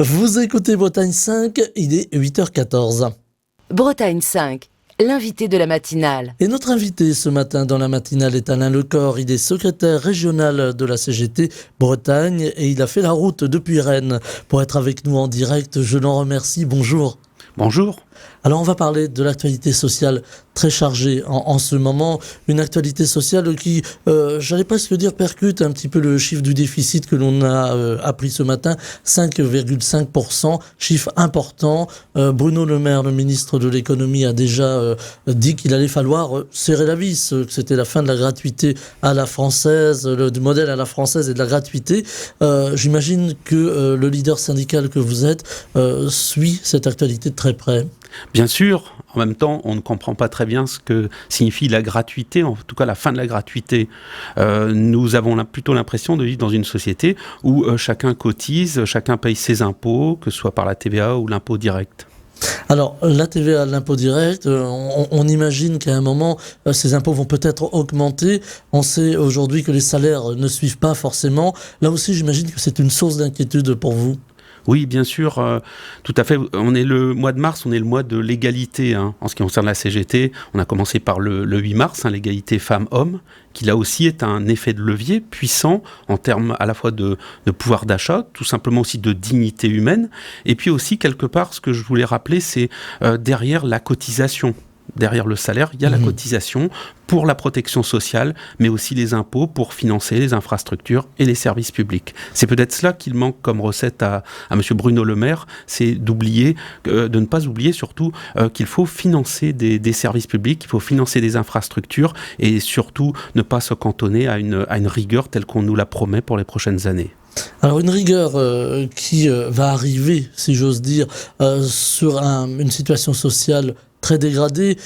Vous écoutez Bretagne 5, il est 8h14. Bretagne 5, l'invité de la matinale. Et notre invité ce matin dans la matinale est Alain Lecor. Il est secrétaire régional de la CGT Bretagne et il a fait la route depuis Rennes pour être avec nous en direct. Je l'en remercie. Bonjour. Bonjour. Alors on va parler de l'actualité sociale très chargée en ce moment, une actualité sociale qui, j'allais presque dire, percute un petit peu le chiffre du déficit que l'on a appris ce matin, 5,5%, chiffre important. Bruno Le Maire, le ministre de l'économie, a déjà dit qu'il allait falloir serrer la vis, que c'était la fin de la gratuité à la française, du modèle à la française et de la gratuité. J'imagine que le leader syndical que vous êtes suit cette actualité de très près. Bien sûr, en même temps, on ne comprend pas très bien ce que signifie la gratuité, en tout cas la fin de la gratuité. Nous avons plutôt l'impression de vivre dans une société où chacun cotise, chacun paye ses impôts, que ce soit par la TVA ou l'impôt direct. Alors, la TVA, l'impôt direct, on imagine qu'à un moment, ces impôts vont peut-être augmenter. On sait aujourd'hui que les salaires ne suivent pas forcément. Là aussi, j'imagine que c'est une source d'inquiétude pour vous. Oui, bien sûr, tout à fait. On est le mois de mars, on est le mois de l'égalité en ce qui concerne la CGT. On a commencé par le 8 mars, l'égalité femmes-hommes, qui là aussi est un effet de levier puissant en termes à la fois de pouvoir d'achat, tout simplement aussi de dignité humaine. Et puis aussi, quelque part, ce que je voulais rappeler, c'est derrière la cotisation. Derrière le salaire, il y a la cotisation pour la protection sociale, mais aussi les impôts pour financer les infrastructures et les services publics. C'est peut-être cela qu'il manque comme recette à M. Bruno Le Maire, c'est d'oublier, de ne pas oublier surtout qu'il faut financer des services publics, qu'il faut financer des infrastructures et surtout ne pas se cantonner à une rigueur telle qu'on nous la promet pour les prochaines années. Alors une rigueur qui va arriver, si j'ose dire, sur une situation sociale très dégradée,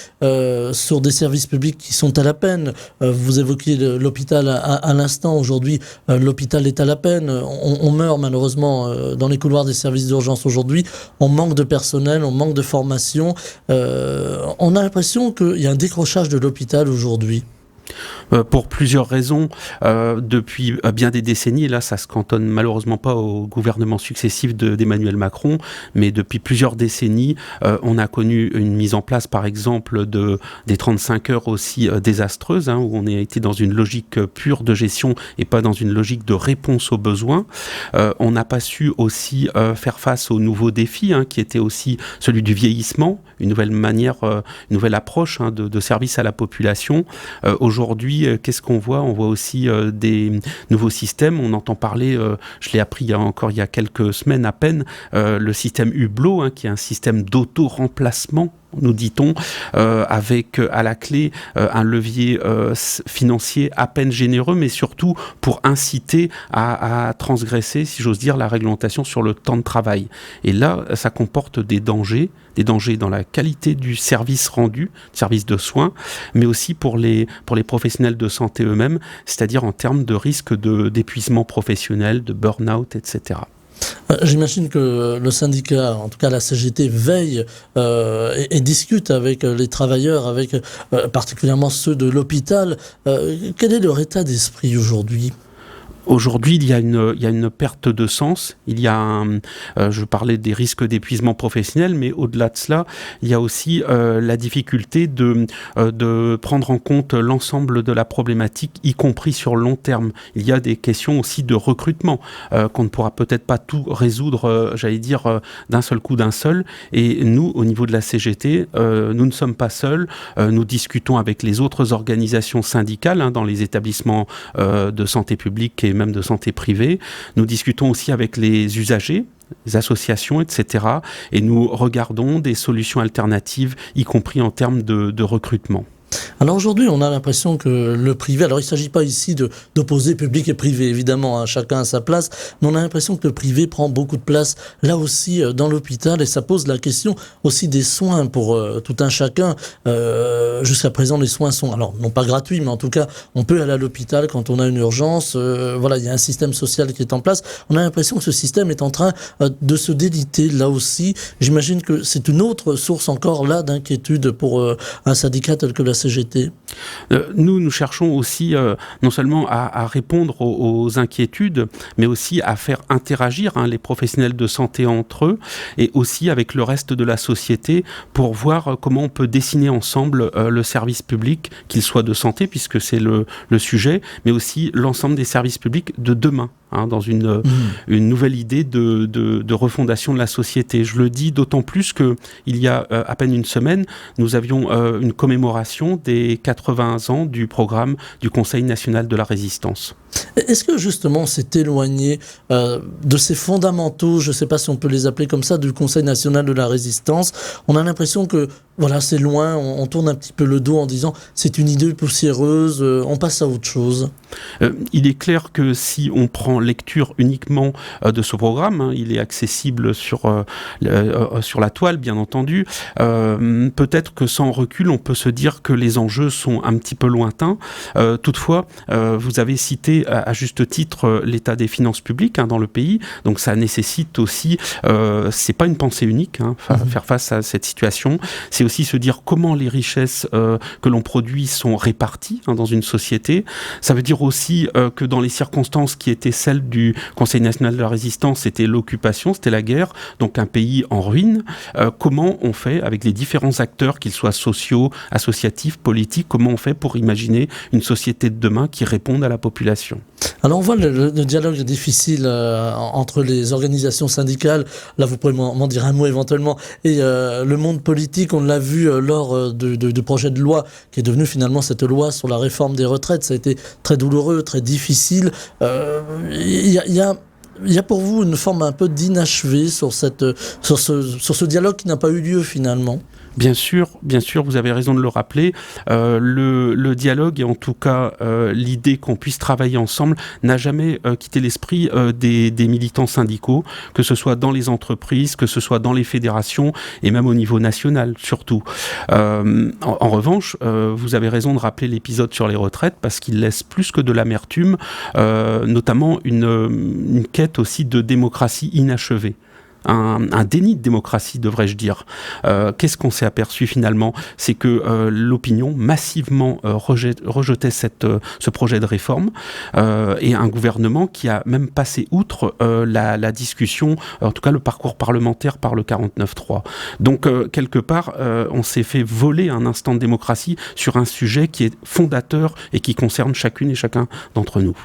sur des services publics qui sont à la peine. Vous évoquiez l'hôpital à l'instant. Aujourd'hui, l'hôpital est à la peine. On meurt malheureusement dans les couloirs des services d'urgence aujourd'hui. On manque de personnel, on manque de formation. On a l'impression qu'il y a un décrochage de l'hôpital aujourd'hui. Pour plusieurs raisons, depuis bien des décennies, et là ça se cantonne malheureusement pas au gouvernement successif d'Emmanuel Macron, mais depuis plusieurs décennies, on a connu une mise en place par exemple des 35 heures aussi désastreuses, où on a été dans une logique pure de gestion et pas dans une logique de réponse aux besoins. On n'a pas su aussi faire face aux nouveaux défis, qui était aussi celui du vieillissement, une nouvelle manière, une nouvelle approche de service à la population. Aujourd'hui, qu'est-ce qu'on voit ? On voit aussi des nouveaux systèmes. On entend parler, je l'ai appris il y a quelques semaines à peine, le système Hublot, qui est un système d'auto-remplacement, nous dit-on, avec à la clé un levier financier à peine généreux, mais surtout pour inciter à transgresser, si j'ose dire, la réglementation sur le temps de travail. Et là, ça comporte des dangers dans la qualité du service rendu, service de soins, mais aussi pour les professionnels de santé eux-mêmes, c'est-à-dire en termes de risque d'épuisement professionnel, de burn-out, etc. J'imagine que le syndicat, en tout cas la CGT, veille et discute avec les travailleurs, avec particulièrement ceux de l'hôpital. Quel est leur état d'esprit aujourd'hui ? Aujourd'hui, il y a une perte de sens. Il y a je parlais des risques d'épuisement professionnel, mais au-delà de cela, il y a aussi la difficulté de prendre en compte l'ensemble de la problématique, y compris sur le long terme. Il y a des questions aussi de recrutement qu'on ne pourra peut-être pas tout résoudre, d'un seul coup, d'un seul. Et nous, au niveau de la CGT, nous ne sommes pas seuls. Nous discutons avec les autres organisations syndicales dans les établissements de santé publique et même de santé privée. Nous discutons aussi avec les usagers, les associations, etc. Et nous regardons des solutions alternatives, y compris en termes de recrutement. Alors aujourd'hui, on a l'impression que le privé, alors il ne s'agit pas ici d'opposer public et privé, évidemment, chacun à sa place, mais on a l'impression que le privé prend beaucoup de place, là aussi, dans l'hôpital, et ça pose la question aussi des soins pour tout un chacun. Jusqu'à présent, les soins sont, alors non pas gratuits, mais en tout cas, on peut aller à l'hôpital quand on a une urgence, il y a un système social qui est en place. On a l'impression que ce système est en train de se déliter, là aussi. J'imagine que c'est une autre source encore, là, d'inquiétude pour un syndicat tel que la CGT? Nous cherchons aussi non seulement à répondre aux inquiétudes, mais aussi à faire interagir les professionnels de santé entre eux et aussi avec le reste de la société pour voir comment on peut dessiner ensemble le service public, qu'il soit de santé, puisque c'est le sujet, mais aussi l'ensemble des services publics de demain. Dans une nouvelle idée de refondation de la société. Je le dis d'autant plus qu'il y a à peine une semaine, nous avions une commémoration des 80 ans du programme du Conseil national de la résistance. Est-ce que justement on s'est éloigné de ces fondamentaux, je ne sais pas si on peut les appeler comme ça, du Conseil national de la résistance? On a l'impression que voilà, c'est loin, on tourne un petit peu le dos en disant c'est une idée poussiéreuse, on passe à autre chose. Il est clair que si on prend lecture uniquement de ce programme, il est accessible sur la toile, bien entendu. Peut-être que sans recul, on peut se dire que les enjeux sont un petit peu lointains. Toutefois, vous avez cité à juste titre l'état des finances publiques dans le pays, donc ça nécessite aussi, c'est pas une pensée unique, faire face à cette situation, c'est aussi se dire comment les richesses que l'on produit sont réparties dans une société. Ça veut dire aussi que dans les circonstances qui étaient celles du Conseil national de la résistance, c'était l'occupation, c'était la guerre, donc un pays en ruine. Comment on fait avec les différents acteurs, qu'ils soient sociaux, associatifs, politiques, comment on fait pour imaginer une société de demain qui réponde à la population? Alors on voit le dialogue difficile entre les organisations syndicales, là vous pourrez m'en dire un mot éventuellement, et le monde politique. On l'a vu lors du projet de loi qui est devenu finalement cette loi sur la réforme des retraites. Ça a été très douloureux, très difficile. Il y a pour vous une forme un peu d'inachevé sur ce dialogue qui n'a pas eu lieu finalement? Bien sûr, vous avez raison de le rappeler. Le dialogue et en tout cas l'idée qu'on puisse travailler ensemble n'a jamais quitté l'esprit des militants syndicaux, que ce soit dans les entreprises, que ce soit dans les fédérations et même au niveau national surtout. En revanche, vous avez raison de rappeler l'épisode sur les retraites parce qu'il laisse plus que de l'amertume, notamment une quête aussi de démocratie inachevée. Un déni de démocratie, devrais-je dire. Qu'est-ce qu'on s'est aperçu finalement? C'est que l'opinion massivement rejetait ce projet de réforme et un gouvernement qui a même passé outre la discussion, en tout cas le parcours parlementaire par le 49.3. Donc quelque part, on s'est fait voler un instant de démocratie sur un sujet qui est fondateur et qui concerne chacune et chacun d'entre nous.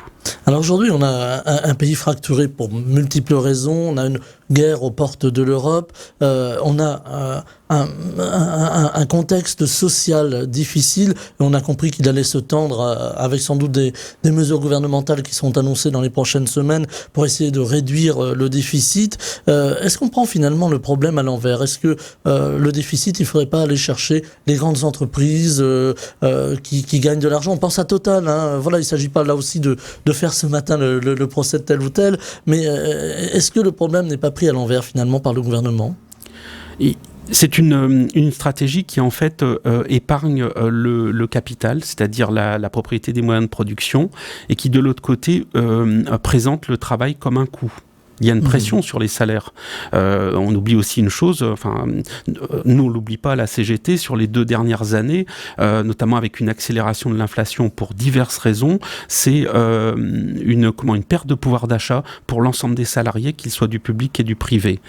Alors aujourd'hui, on a un pays fracturé pour multiples raisons. On a une guerre aux portes de l'Europe. On a un contexte social difficile. Et on a compris qu'il allait se tendre avec sans doute des mesures gouvernementales qui seront annoncées dans les prochaines semaines pour essayer de réduire le déficit. Est-ce qu'on prend finalement le problème à l'envers? Est-ce que le déficit, il ne faudrait pas aller chercher les grandes entreprises qui gagnent de l'argent? On pense à Total. Voilà, il ne s'agit pas là aussi de faire ce matin le procès de tel ou tel, mais est-ce que le problème n'est pas pris à l'envers finalement par le gouvernement? C'est une stratégie qui en fait épargne le capital, c'est-à-dire la propriété des moyens de production, et qui de l'autre côté présente le travail comme un coût. Il y a une pression sur les salaires. On oublie aussi une chose, nous on l'oublie pas, la CGT sur les 2 dernières années, notamment avec une accélération de l'inflation pour diverses raisons, c'est une perte de pouvoir d'achat pour l'ensemble des salariés, qu'ils soient du public et du privé.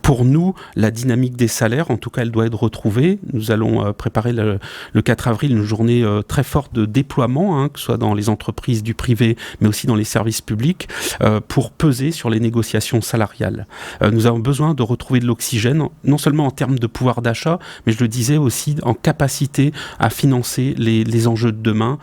Pour nous, la dynamique des salaires, en tout cas, elle doit être retrouvée. Nous allons préparer le 4 avril une journée très forte de déploiement, que ce soit dans les entreprises du privé, mais aussi dans les services publics, pour peser sur les négociations salariales. Nous avons besoin de retrouver de l'oxygène, non seulement en termes de pouvoir d'achat, mais je le disais aussi en capacité à financer les enjeux de demain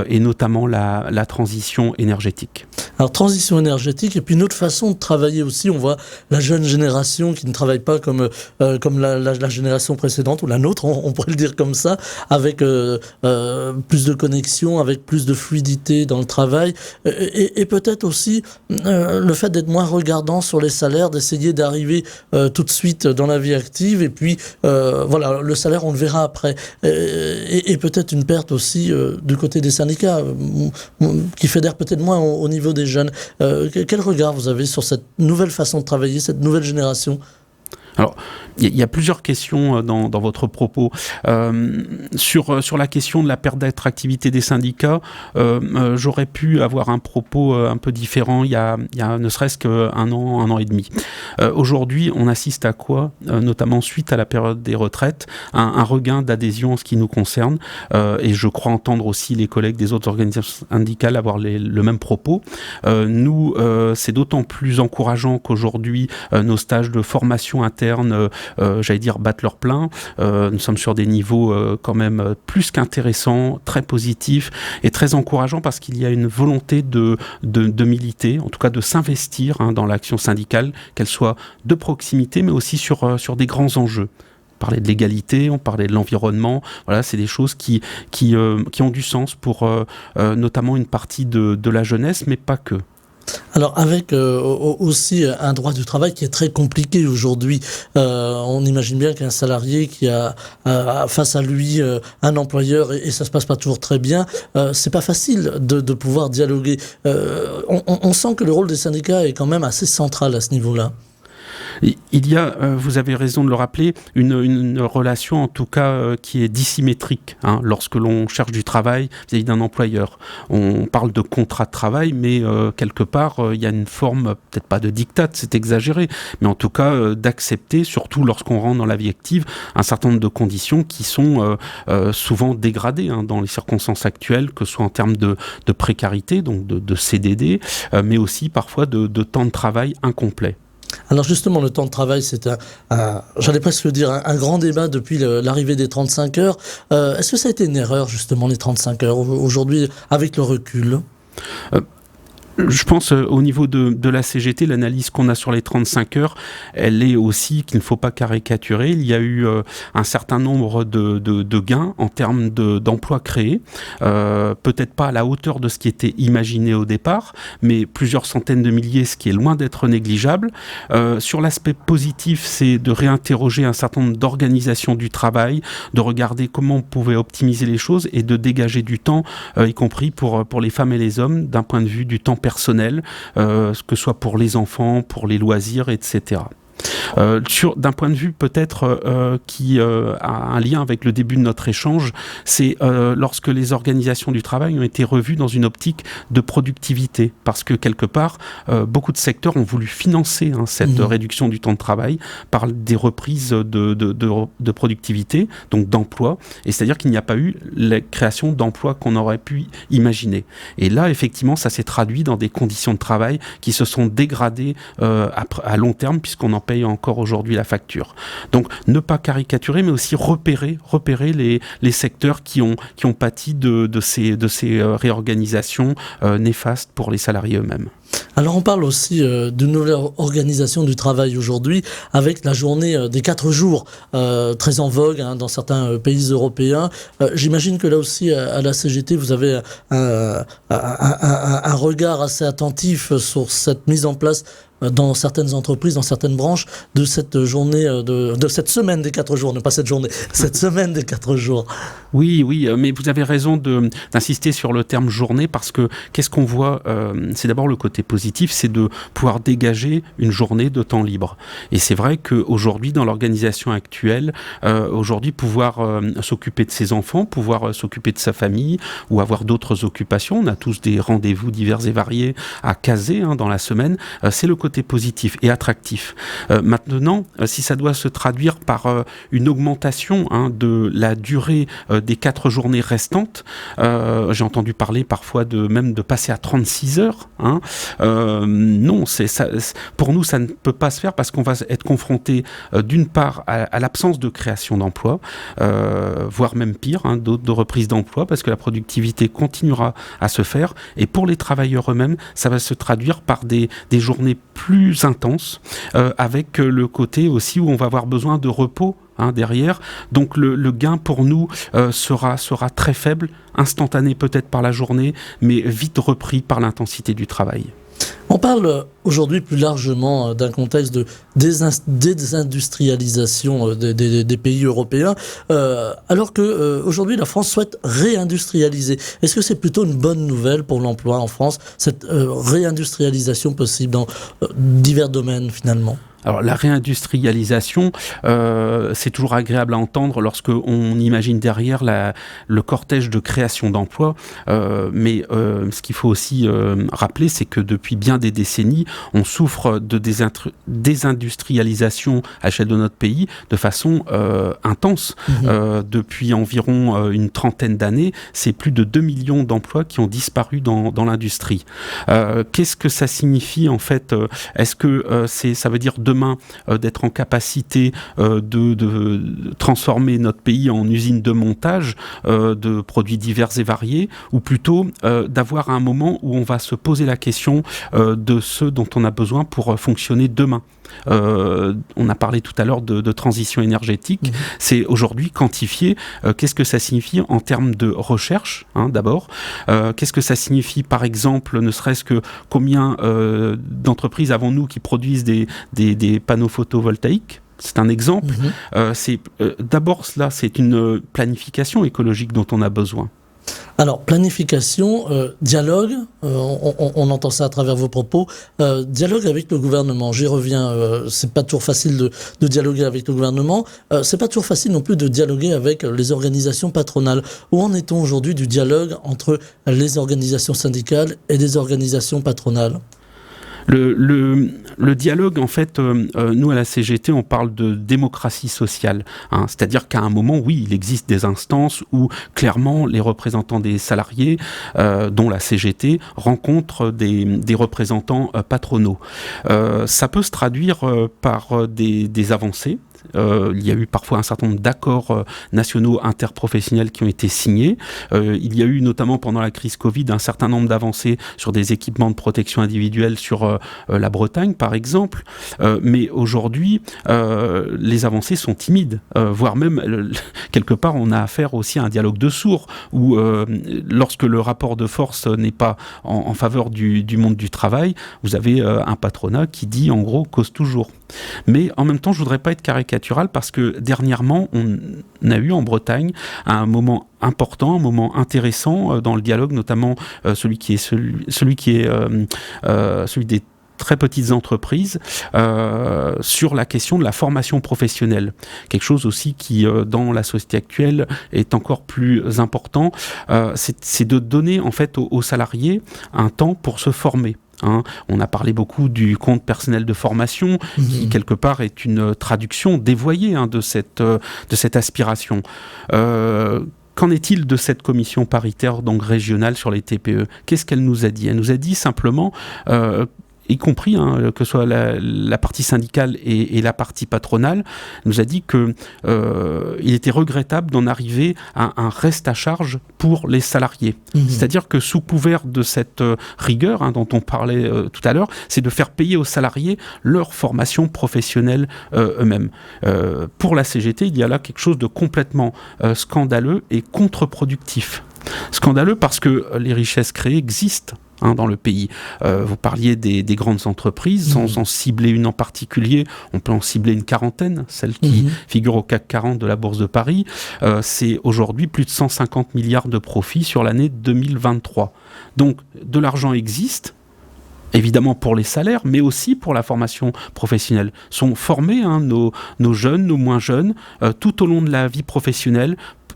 et notamment la transition énergétique. Alors transition énergétique et puis une autre façon de travailler aussi, on voit la jeune génération qui ne travaille pas comme la génération précédente ou la nôtre, on pourrait le dire comme ça, avec plus de connexion, avec plus de fluidité dans le travail et peut-être aussi le fait d'être moins regardant sur les salaires, d'essayer d'arriver tout de suite dans la vie active et puis voilà, le salaire on le verra après et peut-être une perte aussi du côté des syndicats qui fédèrent peut-être moins au niveau des jeunes. Quel regard vous avez sur cette nouvelle façon de travailler, cette nouvelle génération ? Alors, il y a plusieurs questions dans votre propos. Sur la question de la perte d'attractivité des syndicats, j'aurais pu avoir un propos un peu différent il y a ne serait-ce qu'un an et demi. Aujourd'hui, on assiste à quoi, notamment suite à la période des retraites, un regain d'adhésion en ce qui nous concerne, et je crois entendre aussi les collègues des autres organisations syndicales avoir le même propos. Nous, c'est d'autant plus encourageant qu'aujourd'hui, nos stages de formation interne, j'allais dire, battent leur plein. Nous sommes sur des niveaux quand même plus qu'intéressants, très positifs et très encourageants parce qu'il y a une volonté de militer, en tout cas de s'investir dans l'action syndicale, qu'elle soit de proximité, mais aussi sur des grands enjeux. On parlait de l'égalité, on parlait de l'environnement. Voilà, c'est des choses qui ont du sens pour notamment une partie de la jeunesse, mais pas que. Alors avec aussi un droit du travail qui est très compliqué aujourd'hui, on imagine bien qu'un salarié qui a face à lui un employeur et ça se passe pas toujours très bien, c'est pas facile de pouvoir dialoguer. On sent que le rôle des syndicats est quand même assez central à ce niveau-là. Il y a, vous avez raison de le rappeler, une relation en tout cas qui est dissymétrique lorsque l'on cherche du travail vis-à-vis d'un employeur. On parle de contrat de travail, mais quelque part, il y a une forme, peut-être pas de diktat, c'est exagéré, mais en tout cas d'accepter, surtout lorsqu'on rentre dans la vie active, un certain nombre de conditions qui sont souvent dégradées dans les circonstances actuelles, que ce soit en termes de précarité, donc de CDD, mais aussi parfois de temps de travail incomplet. Alors justement, le temps de travail, c'est j'allais presque dire, un grand débat depuis l'arrivée des 35 heures. Est-ce que ça a été une erreur, justement, les 35 heures, aujourd'hui, avec le recul ? Je pense au niveau de la CGT, l'analyse qu'on a sur les 35 heures, elle est aussi qu'il ne faut pas caricaturer. Il y a eu un certain nombre de gains en termes d'emplois créés, peut-être pas à la hauteur de ce qui était imaginé au départ, mais plusieurs centaines de milliers, ce qui est loin d'être négligeable. Sur l'aspect positif, c'est de réinterroger un certain nombre d'organisations du travail, de regarder comment on pouvait optimiser les choses et de dégager du temps, y compris pour les femmes et les hommes, d'un point de vue du temps personnel, que ce soit pour les enfants, pour les loisirs, etc. D'un point de vue peut-être qui a un lien avec le début de notre échange, c'est lorsque les organisations du travail ont été revues dans une optique de productivité, parce que quelque part, beaucoup de secteurs ont voulu financer cette réduction du temps de travail par des reprises de productivité, donc d'emploi, et c'est-à-dire qu'il n'y a pas eu la création d'emplois qu'on aurait pu imaginer. Et là, effectivement, ça s'est traduit dans des conditions de travail qui se sont dégradées à long terme, puisqu'on en paye encore aujourd'hui la facture. Donc, ne pas caricaturer, mais aussi repérer les secteurs qui ont pâti de ces réorganisations néfastes pour les salariés eux-mêmes. Alors on parle aussi d'une nouvelle organisation du travail aujourd'hui avec la journée des 4 jours, très en vogue dans certains pays européens. J'imagine que là aussi à la CGT vous avez un regard assez attentif sur cette mise en place dans certaines entreprises, dans certaines branches, de cette journée, de cette semaine des 4 jours, non pas cette journée, cette semaine des 4 jours. Oui, mais vous avez raison d'insister sur le terme journée, parce que qu'est-ce qu'on voit, c'est d'abord le côté positif, c'est de pouvoir dégager une journée de temps libre. Et c'est vrai qu'aujourd'hui, dans l'organisation actuelle, aujourd'hui, pouvoir s'occuper de ses enfants, pouvoir s'occuper de sa famille, ou avoir d'autres occupations, on a tous des rendez-vous divers et variés à caser dans la semaine, c'est le côté positif et attractif. Maintenant, si ça doit se traduire par une augmentation de la durée des 4 journées restantes, j'ai entendu parler parfois même de passer à 36 heures. Non, pour nous, ça ne peut pas se faire parce qu'on va être confronté d'une part à l'absence de création d'emplois, voire même pire, de reprise d'emplois, parce que la productivité continuera à se faire. Et pour les travailleurs eux-mêmes, ça va se traduire par des journées plus intense, avec le côté aussi où on va avoir besoin de repos derrière. Donc le gain pour nous sera très faible, instantané peut-être par la journée, mais vite repris par l'intensité du travail. On parle aujourd'hui plus largement d'un contexte de désindustrialisation des pays européens, alors que aujourd'hui la France souhaite réindustrialiser. Est-ce que c'est plutôt une bonne nouvelle pour l'emploi en France, cette réindustrialisation possible dans divers domaines finalement ? Alors la réindustrialisation, c'est toujours agréable à entendre lorsque on imagine derrière le cortège de création d'emplois, mais ce qu'il faut aussi rappeler, c'est que depuis bien des décennies, on souffre de désindustrialisation à l'échelle de notre pays de façon intense. Depuis environ une trentaine d'années, c'est plus de 2 millions d'emplois qui ont disparu dans l'industrie. Qu'est-ce que ça signifie en fait? Est-ce que ça veut dire demain d'être en capacité de transformer notre pays en usine de montage de produits divers et variés, ou plutôt d'avoir un moment où on va se poser la question de ce dont on a besoin pour fonctionner demain. On a parlé tout à l'heure de transition énergétique. C'est aujourd'hui quantifier qu'est-ce que ça signifie en termes de recherche, d'abord. Qu'est-ce que ça signifie, par exemple, ne serait-ce que combien d'entreprises avons-nous qui produisent des panneaux photovoltaïques? C'est un exemple. D'abord, cela, c'est une planification écologique dont on a besoin. Alors, planification, dialogue, on entend ça à travers vos propos, dialogue avec le gouvernement, j'y reviens, c'est pas toujours facile de dialoguer avec le gouvernement, c'est pas toujours facile non plus de dialoguer avec les organisations patronales. Où en est-on aujourd'hui du dialogue entre les organisations syndicales et les organisations patronales ? Le dialogue, en fait, nous à la CGT, on parle de démocratie sociale. C'est-à-dire qu'à un moment, oui, il existe des instances où clairement les représentants des salariés, dont la CGT, rencontrent des représentants patronaux. Ça peut se traduire par des avancées. Il y a eu parfois un certain nombre d'accords nationaux interprofessionnels qui ont été signés. Il y a eu notamment pendant la crise Covid un certain nombre d'avancées sur des équipements de protection individuelle sur la Bretagne par exemple. Mais aujourd'hui, les avancées sont timides, voire même quelque part on a affaire aussi à un dialogue de sourds où lorsque le rapport de force n'est pas en faveur du monde du travail, vous avez un patronat qui dit en gros cause toujours. Mais en même temps, je voudrais pas être caricatural parce que dernièrement, on a eu en Bretagne un moment important, un moment intéressant dans le dialogue, notamment celui des très petites entreprises sur la question de la formation professionnelle. Quelque chose aussi qui, dans la société actuelle, est encore plus important. C'est de donner en fait aux salariés un temps pour se former. On a parlé beaucoup du compte personnel de formation qui quelque part est une traduction dévoyée de cette aspiration. Qu'en est-il de cette commission paritaire donc régionale sur les TPE? Qu'est-ce qu'elle nous a dit? Elle nous a dit simplement y compris que ce soit la partie syndicale et la partie patronale, nous a dit que il était regrettable d'en arriver à un reste à charge pour les salariés. C'est-à-dire que sous couvert de cette rigueur dont on parlait tout à l'heure, c'est de faire payer aux salariés leur formation professionnelle eux-mêmes. Pour la CGT, il y a là quelque chose de complètement scandaleux et contre-productif. Scandaleux parce que les richesses créées existent dans le pays. Vous parliez des grandes entreprises, sans en cibler une en particulier, on peut en cibler une quarantaine, celle qui figure au CAC 40 de la Bourse de Paris. C'est aujourd'hui plus de 150 milliards de profits sur l'année 2023. Donc, de l'argent existe, évidemment pour les salaires, mais aussi pour la formation professionnelle. Sont formés nos jeunes, nos moins jeunes, tout au long de la vie professionnelle,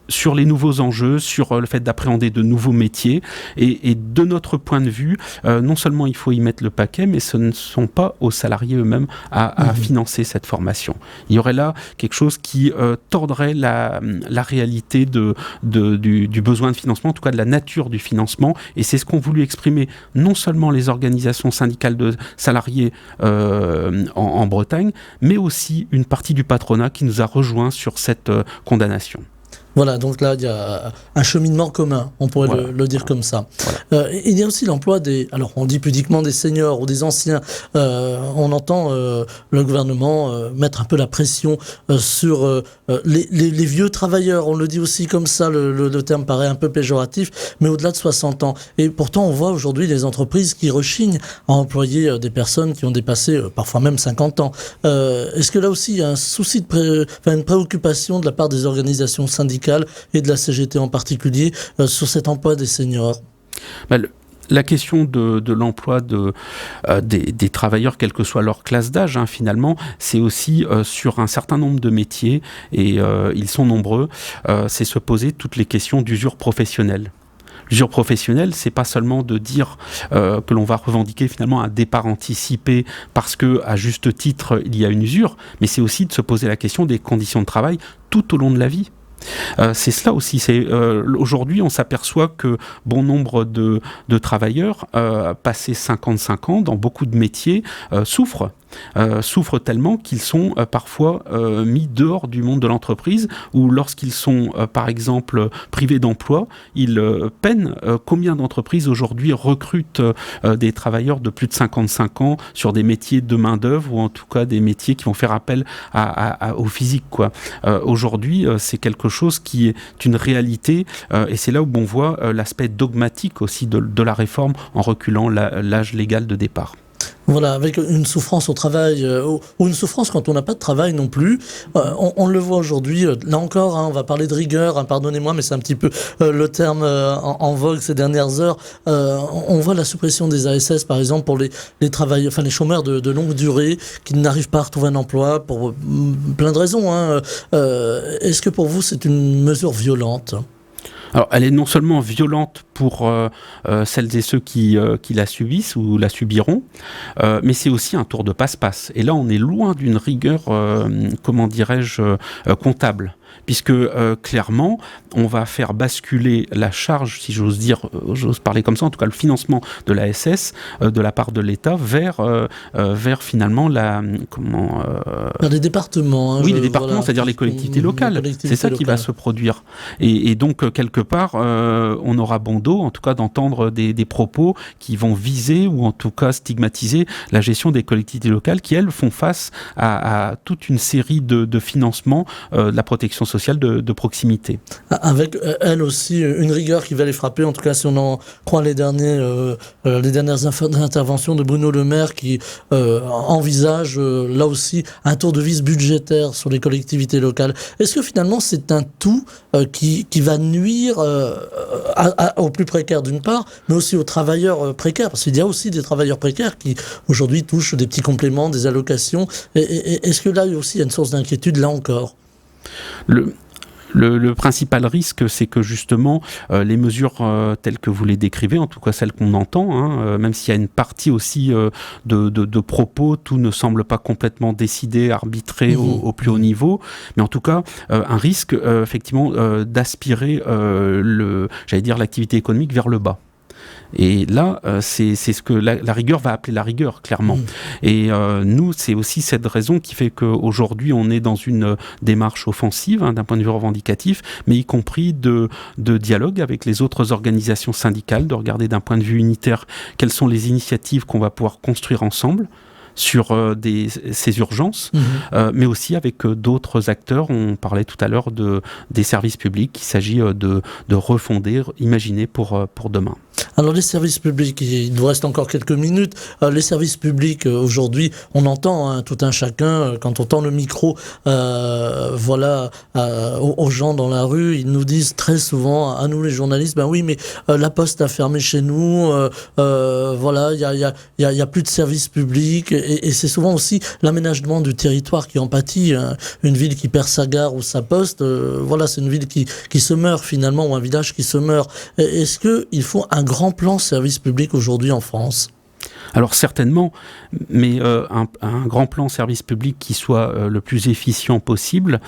sur les nouveaux enjeux, sur le fait d'appréhender de nouveaux métiers. Et de notre point de vue, non seulement il faut y mettre le paquet, mais ce ne sont pas aux salariés eux-mêmes à financer cette formation. Il y aurait là quelque chose qui tordrait la réalité du besoin de financement, en tout cas de la nature du financement. Et c'est ce qu'ont voulu exprimer non seulement les organisations syndicales de salariés en Bretagne, mais aussi une partie du patronat qui nous a rejoints sur cette condamnation. Voilà, donc là, il y a un cheminement commun, on pourrait le dire comme ça. Voilà. Il y a aussi l'emploi alors on dit pudiquement des seniors ou des anciens. On entend le gouvernement mettre un peu la pression sur les vieux travailleurs. On le dit aussi comme ça, le terme paraît un peu péjoratif, mais au-delà de 60 ans. Et pourtant, on voit aujourd'hui des entreprises qui rechignent à employer des personnes qui ont dépassé parfois même 50 ans. Est-ce que là aussi, il y a un souci une préoccupation de la part des organisations syndicales et de la CGT en particulier sur cet emploi des seniors? La question de l'emploi des travailleurs, quelle que soit leur classe d'âge, finalement, c'est aussi sur un certain nombre de métiers, et ils sont nombreux, c'est se poser toutes les questions d'usure professionnelle. L'usure professionnelle, c'est pas seulement de dire que l'on va revendiquer finalement un départ anticipé parce que, à juste titre, il y a une usure, mais c'est aussi de se poser la question des conditions de travail tout au long de la vie. C'est cela aussi. Aujourd'hui, on s'aperçoit que bon nombre de travailleurs, passés 55 ans, dans beaucoup de métiers, souffrent tellement qu'ils sont parfois mis dehors du monde de l'entreprise, ou lorsqu'ils sont, par exemple, privés d'emploi, ils peinent. Combien d'entreprises aujourd'hui recrutent des travailleurs de plus de 55 ans sur des métiers de main-d'œuvre, ou en tout cas des métiers qui vont faire appel au physique, quoi. Aujourd'hui, c'est quelque chose qui est une réalité, et c'est là où on voit l'aspect dogmatique aussi de la réforme en reculant l'âge légal de départ. Voilà, avec une souffrance au travail, ou une souffrance quand on n'a pas de travail non plus. On le voit aujourd'hui, là encore, on va parler de rigueur, pardonnez-moi, mais c'est un petit peu le terme en vogue ces dernières heures. On voit la suppression des ASS, par exemple, pour les travailleurs, enfin les chômeurs de longue durée qui n'arrivent pas à retrouver un emploi pour plein de raisons. Est-ce que pour vous, c'est une mesure violente ? Alors, elle est non seulement violente pour celles et ceux qui la subissent ou la subiront, mais c'est aussi un tour de passe-passe. Et là, on est loin d'une rigueur, comptable. Puisque clairement, on va faire basculer la charge, si j'ose parler comme ça, en tout cas le financement de l'ASS de la part de l'État vers finalement vers les départements. Oui, les départements, c'est-à-dire les collectivités locales. C'est ça qui va se produire. Et donc, quelque part, on aura bon dos, en tout cas, d'entendre des propos qui vont viser, ou en tout cas stigmatiser, la gestion des collectivités locales qui, elles, font face à toute une série de financements de la protection sociale de proximité. Avec elle aussi une rigueur qui va les frapper, en tout cas si on en croit les dernières interventions de Bruno Le Maire qui envisage là aussi un tour de vis budgétaire sur les collectivités locales. Est-ce que finalement c'est un tout qui va nuire aux plus précaires d'une part, mais aussi aux travailleurs précaires, parce qu'il y a aussi des travailleurs précaires qui aujourd'hui touchent des petits compléments, des allocations. Est-ce que là aussi il y a une source d'inquiétude là encore ? Le principal risque, c'est que justement, les mesures telles que vous les décrivez, en tout cas celles qu'on entend, même s'il y a une partie aussi de propos, tout ne semble pas complètement décidé, arbitré au plus haut niveau, mais en tout cas, un risque, effectivement, d'aspirer l'activité économique vers le bas. Et là, c'est ce que la rigueur va appeler la rigueur, clairement. Et nous, c'est aussi cette raison qui fait qu'aujourd'hui, on est dans une démarche offensive, d'un point de vue revendicatif, mais y compris de dialogue avec les autres organisations syndicales, de regarder d'un point de vue unitaire quelles sont les initiatives qu'on va pouvoir construire ensemble sur ces urgences, mais aussi avec d'autres acteurs. On parlait tout à l'heure des services publics qu'il s'agit de refonder, imaginer pour demain. Alors les services publics, il nous reste encore quelques minutes. Les services publics, aujourd'hui, on entend tout un chacun, quand on tend le micro aux gens dans la rue, ils nous disent très souvent, à nous les journalistes, ben oui, mais la Poste a fermé chez nous, il y a plus de services publics, et c'est souvent aussi l'aménagement du territoire qui en pâtit. Une ville qui perd sa gare ou sa poste, c'est une ville qui se meurt finalement, ou un village qui se meurt. Est-ce qu'il faut un grand plan service public aujourd'hui en France ? Alors certainement, mais un grand plan service public qui soit le plus efficient possible,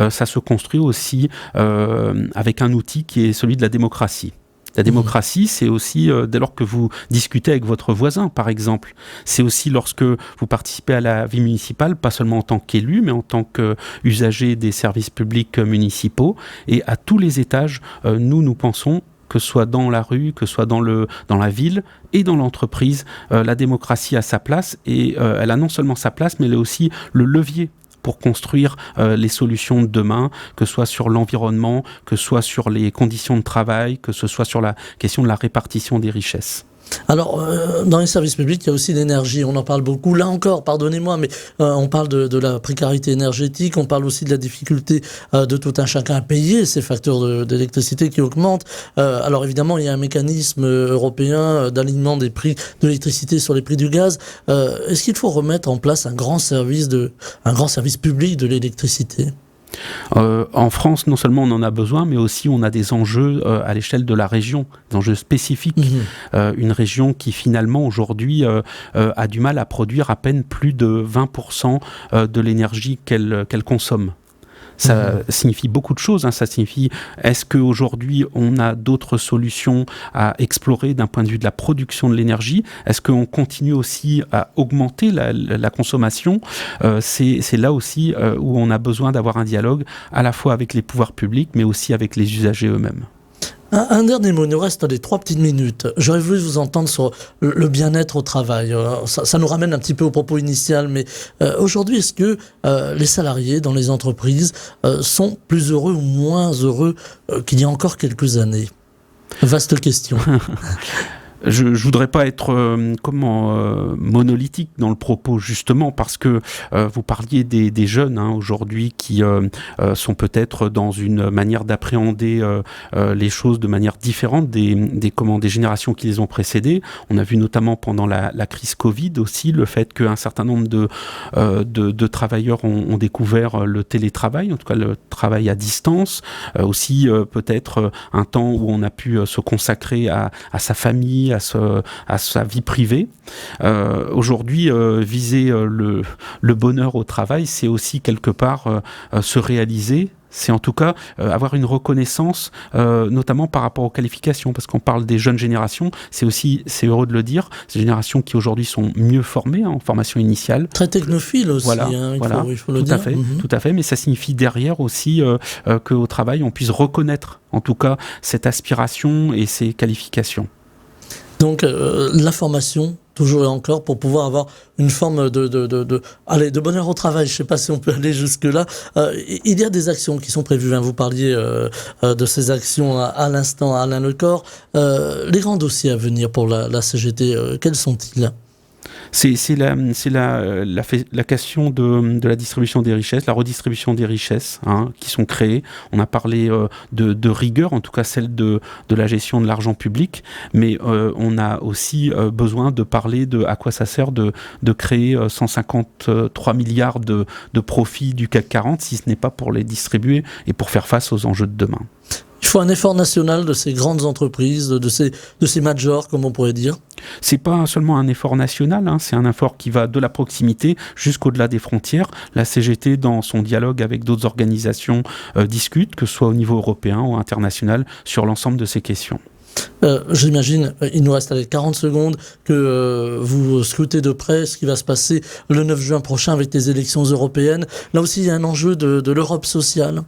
ça se construit aussi avec un outil qui est celui de la démocratie. La démocratie, c'est aussi dès lors que vous discutez avec votre voisin, par exemple. C'est aussi lorsque vous participez à la vie municipale, pas seulement en tant qu'élu, mais en tant qu'usager des services publics municipaux. Et à tous les étages, nous pensons, que ce soit dans la rue, que ce soit dans la ville et dans l'entreprise, la démocratie a sa place, et elle a non seulement sa place, mais elle est aussi le levier pour construire les solutions de demain, que ce soit sur l'environnement, que ce soit sur les conditions de travail, que ce soit sur la question de la répartition des richesses. Alors, dans les services publics, il y a aussi l'énergie. On en parle beaucoup. Là encore, pardonnez-moi, mais on parle de la précarité énergétique. On parle aussi de la difficulté de tout un chacun à payer ces factures d'électricité qui augmentent. Alors évidemment, il y a un mécanisme européen d'alignement des prix de l'électricité sur les prix du gaz. Est-ce qu'il faut remettre en place un grand service public de l'électricité ? En France, non seulement on en a besoin, mais aussi on a des enjeux à l'échelle de la région, des enjeux spécifiques. Une région qui finalement aujourd'hui a du mal à produire à peine plus de 20% de l'énergie qu'elle consomme. Ça signifie beaucoup de choses. Ça signifie, est-ce qu'aujourd'hui, on a d'autres solutions à explorer d'un point de vue de la production de l'énergie ? Est-ce qu'on continue aussi à augmenter la consommation ? C'est là aussi où on a besoin d'avoir un dialogue à la fois avec les pouvoirs publics, mais aussi avec les usagers eux-mêmes. Un dernier mot, il nous reste 3 petites minutes. J'aurais voulu vous entendre sur le bien-être au travail. Ça nous ramène un petit peu au propos initial, mais aujourd'hui, est-ce que les salariés dans les entreprises sont plus heureux ou moins heureux qu'il y a encore quelques années ? Vaste question. Je voudrais pas être monolithique dans le propos, justement parce que vous parliez des jeunes aujourd'hui qui sont peut-être dans une manière d'appréhender les choses de manière différente des générations qui les ont précédées. On a vu notamment pendant la crise Covid aussi le fait qu'un certain nombre de travailleurs ont découvert le télétravail, en tout cas le travail à distance, aussi peut-être un temps où on a pu se consacrer à sa famille, à sa vie privée. Aujourd'hui, viser le bonheur au travail, c'est aussi quelque part se réaliser. C'est en tout cas avoir une reconnaissance, notamment par rapport aux qualifications, parce qu'on parle des jeunes générations, c'est heureux de le dire, ces générations qui aujourd'hui sont mieux formées en formation initiale. Très technophile aussi, il faut le dire. Tout à fait, mais ça signifie derrière aussi qu'au travail, on puisse reconnaître en tout cas cette aspiration et ces qualifications. Donc la formation, toujours et encore, pour pouvoir avoir une forme de bonheur au travail. Je ne sais pas si on peut aller jusque-là. Il y a des actions qui sont prévues. Vous parliez de ces actions à l'instant, Alain Lecor. Les grands dossiers à venir pour la CGT, quels sont-ils ? C'est la question de la distribution des richesses, la redistribution des richesses qui sont créées. On a parlé de rigueur, en tout cas celle de la gestion de l'argent public, mais on a aussi besoin de parler de à quoi ça sert de créer 153 milliards de profits du CAC 40 si ce n'est pas pour les distribuer et pour faire face aux enjeux de demain. Il faut un effort national de ces grandes entreprises, de ces majors, comme on pourrait dire. C'est pas seulement un effort national, c'est un effort qui va de la proximité jusqu'au-delà des frontières. La CGT, dans son dialogue avec d'autres organisations, discute, que ce soit au niveau européen ou international, sur l'ensemble de ces questions. J'imagine, il nous reste 40 secondes, que vous scrutez de près ce qui va se passer le 9 juin prochain avec les élections européennes. Là aussi, il y a un enjeu de l'Europe sociale.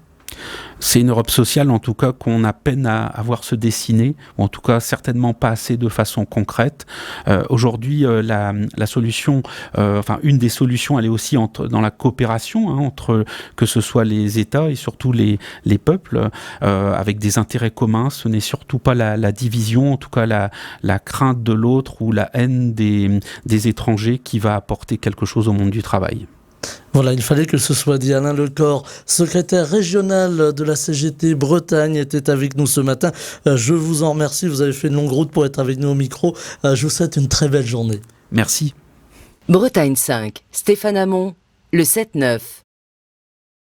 C'est une Europe sociale, en tout cas, qu'on a peine à voir se dessiner, ou en tout cas certainement pas assez de façon concrète. Aujourd'hui, la solution, une des solutions, elle est aussi dans la coopération entre que ce soit les États et surtout les peuples, avec des intérêts communs. Ce n'est surtout pas la division, en tout cas la crainte de l'autre ou la haine des étrangers qui va apporter quelque chose au monde du travail. Voilà, il fallait que ce soit dit. Alain Lecor, secrétaire régional de la CGT Bretagne, était avec nous ce matin. Je vous en remercie. Vous avez fait une longue route pour être avec nous au micro. Je vous souhaite une très belle journée. Merci. Bretagne 5, Stéphane Hamon, le 7-9.